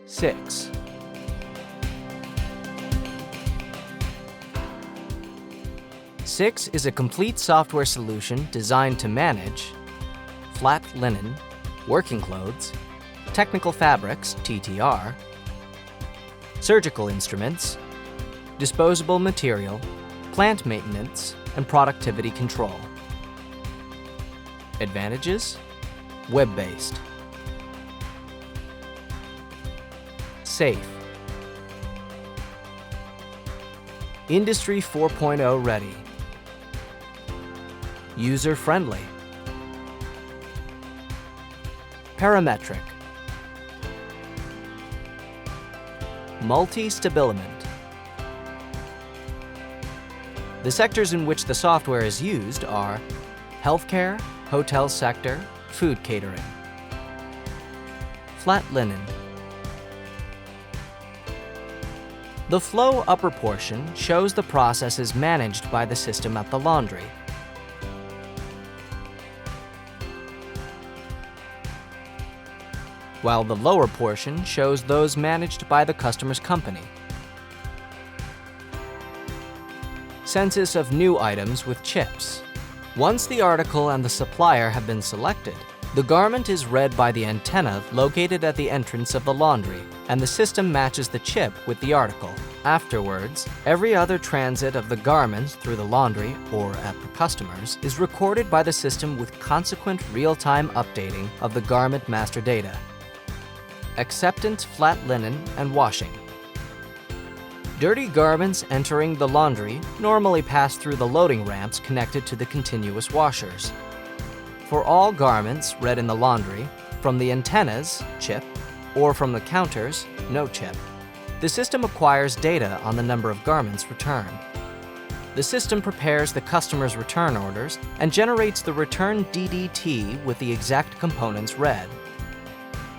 6. SIX is a complete software solution designed to manage flat linen, working clothes, technical fabrics, TTR, surgical instruments, disposable material, plant maintenance, and productivity control. Advantages: web-based, safe, Industry 4.0 ready, user-friendly, parametric, multi-stabiliment. The sectors in which the software is used are healthcare, hotel sector, food catering. Flat linen. The flow upper portion shows the processes managed by the system at the laundry. While the lower portion shows those managed by the customer's company. Census of new items with chips. Once the article and the supplier have been selected, the garment is read by the antenna located at the entrance of the laundry, and the system matches the chip with the article. Afterwards, every other transit of the garment through the laundry or at the customers is recorded by the system with consequent real-time updating of the garment master data. Acceptance flat linen and washing. Dirty garments entering the laundry normally pass through the loading ramps connected to the continuous washers. For all garments read in the laundry, from the antennas, chip, or from the counters, no chip, the system acquires data on the number of garments returned. The system prepares the customer's return orders and generates the return DDT with the exact components read.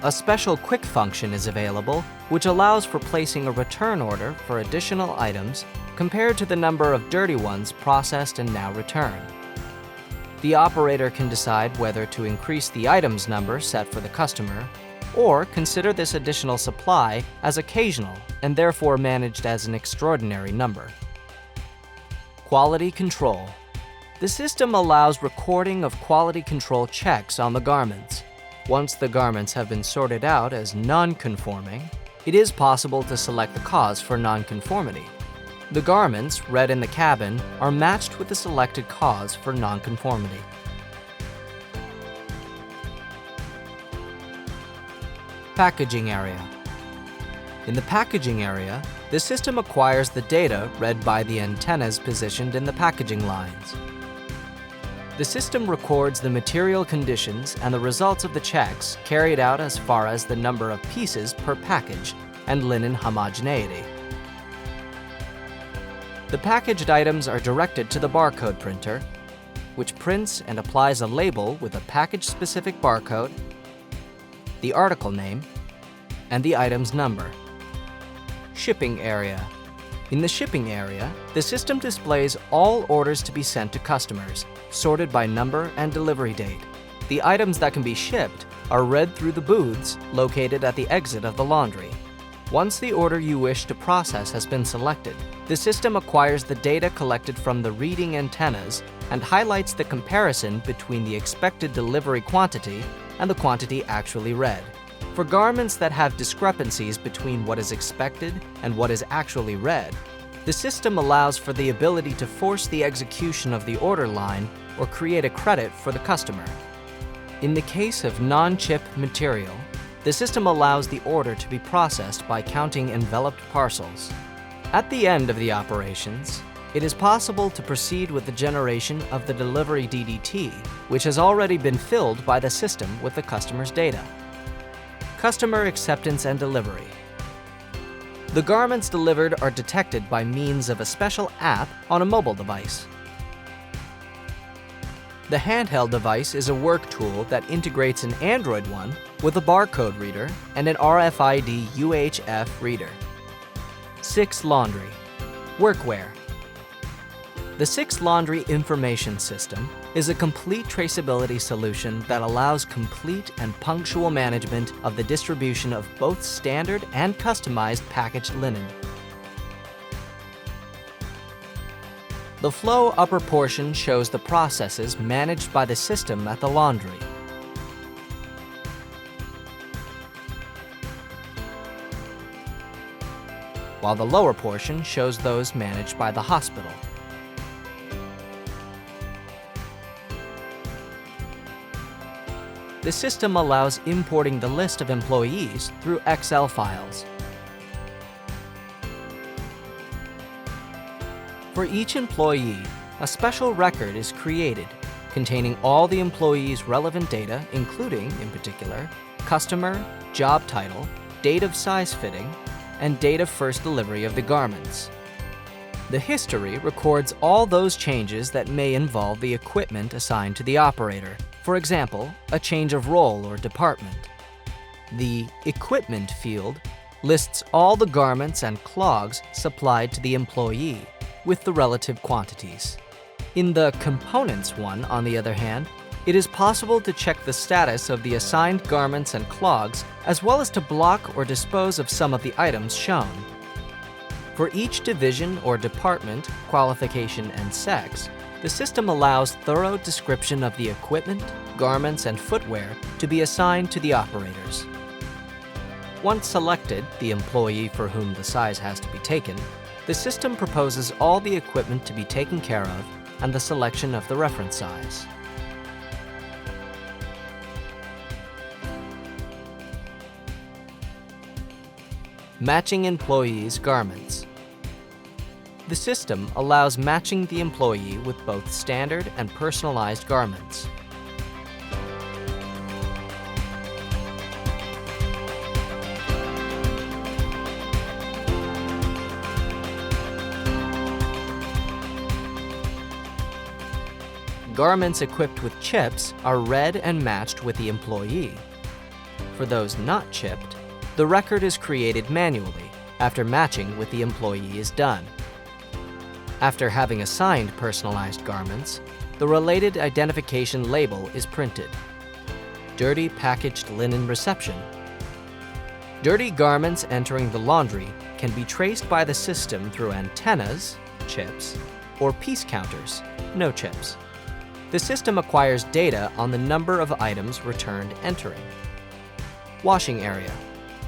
A special quick function is available, which allows for placing a return order for additional items compared to the number of dirty ones processed and now returned. The operator can decide whether to increase the items number set for the customer, or consider this additional supply as occasional and therefore managed as an extraordinary number. Quality control. The system allows recording of quality control checks on the garments. Once the garments have been sorted out as non-conforming, it is possible to select the cause for non-conformity. The garments read in the cabin are matched with the selected cause for non-conformity. Packaging area. In the packaging area, the system acquires the data read by the antennas positioned in the packaging lines. The system records the material conditions and the results of the checks carried out as far as the number of pieces per package and linen homogeneity. The packaged items are directed to the barcode printer, which prints and applies a label with a package-specific barcode, the article name, and the item's number. Shipping area. In the shipping area, the system displays all orders to be sent to customers, sorted by number and delivery date. The items that can be shipped are read through the booths located at the exit of the laundry. Once the order you wish to process has been selected, the system acquires the data collected from the reading antennas and highlights the comparison between the expected delivery quantity and the quantity actually read. For garments that have discrepancies between what is expected and what is actually read, the system allows for the ability to force the execution of the order line or create a credit for the customer. In the case of non-chip material, the system allows the order to be processed by counting enveloped parcels. At the end of the operations, it is possible to proceed with the generation of the delivery DDT, which has already been filled by the system with the customer's data. Customer acceptance and delivery. The garments delivered are detected by means of a special app on a mobile device. The handheld device is a work tool that integrates an Android one with a barcode reader and an RFID UHF reader. SIX Laundry. Workwear. The SIX Laundry Information System is a complete traceability solution that allows complete and punctual management of the distribution of both standard and customized packaged linen. The flow upper portion shows the processes managed by the system at the laundry. While the lower portion shows those managed by the hospital. The system allows importing the list of employees through Excel files. For each employee, a special record is created containing all the employees' relevant data, including, in particular, customer, job title, date of size fitting, and date of first delivery of the garments. The history records all those changes that may involve the equipment assigned to the operator. For example, a change of role or department. The Equipment field lists all the garments and clogs supplied to the employee with the relative quantities. In the Components one, on the other hand, it is possible to check the status of the assigned garments and clogs, as well as to block or dispose of some of the items shown. For each division or department, qualification, and sex, the system allows thorough description of the equipment, garments, and footwear to be assigned to the operators. Once selected, the employee for whom the size has to be taken, the system proposes all the equipment to be taken care of and the selection of the reference size. Matching employees' garments. The system allows matching the employee with both standard and personalized garments. Garments equipped with chips are read and matched with the employee. For those not chipped, the record is created manually after matching with the employee is done. After having assigned personalized garments, the related identification label is printed. Dirty packaged linen reception. Dirty garments entering the laundry can be traced by the system through antennas, chips, or piece counters, no chips. The system acquires data on the number of items returned entering. Washing area.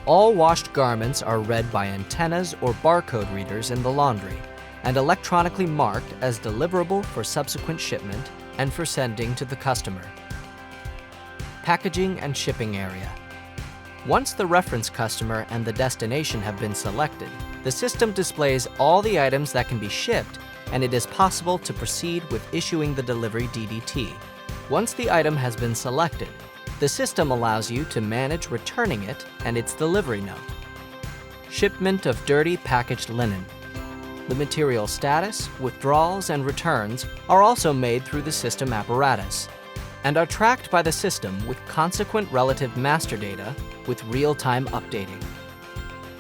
All washed garments are read by antennas or barcode readers in the laundry and electronically marked as deliverable for subsequent shipment and for sending to the customer. Packaging and shipping area. Once the reference customer and the destination have been selected, the system displays all the items that can be shipped, and it is possible to proceed with issuing the delivery DDT. Once the item has been selected, the system allows you to manage returning it and its delivery note. Shipment of dirty packaged linen. The material status, withdrawals, and returns are also made through the system apparatus and are tracked by the system with consequent relative master data with real-time updating.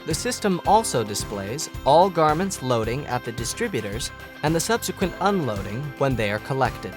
The system also displays all garments loading at the distributors and the subsequent unloading when they are collected.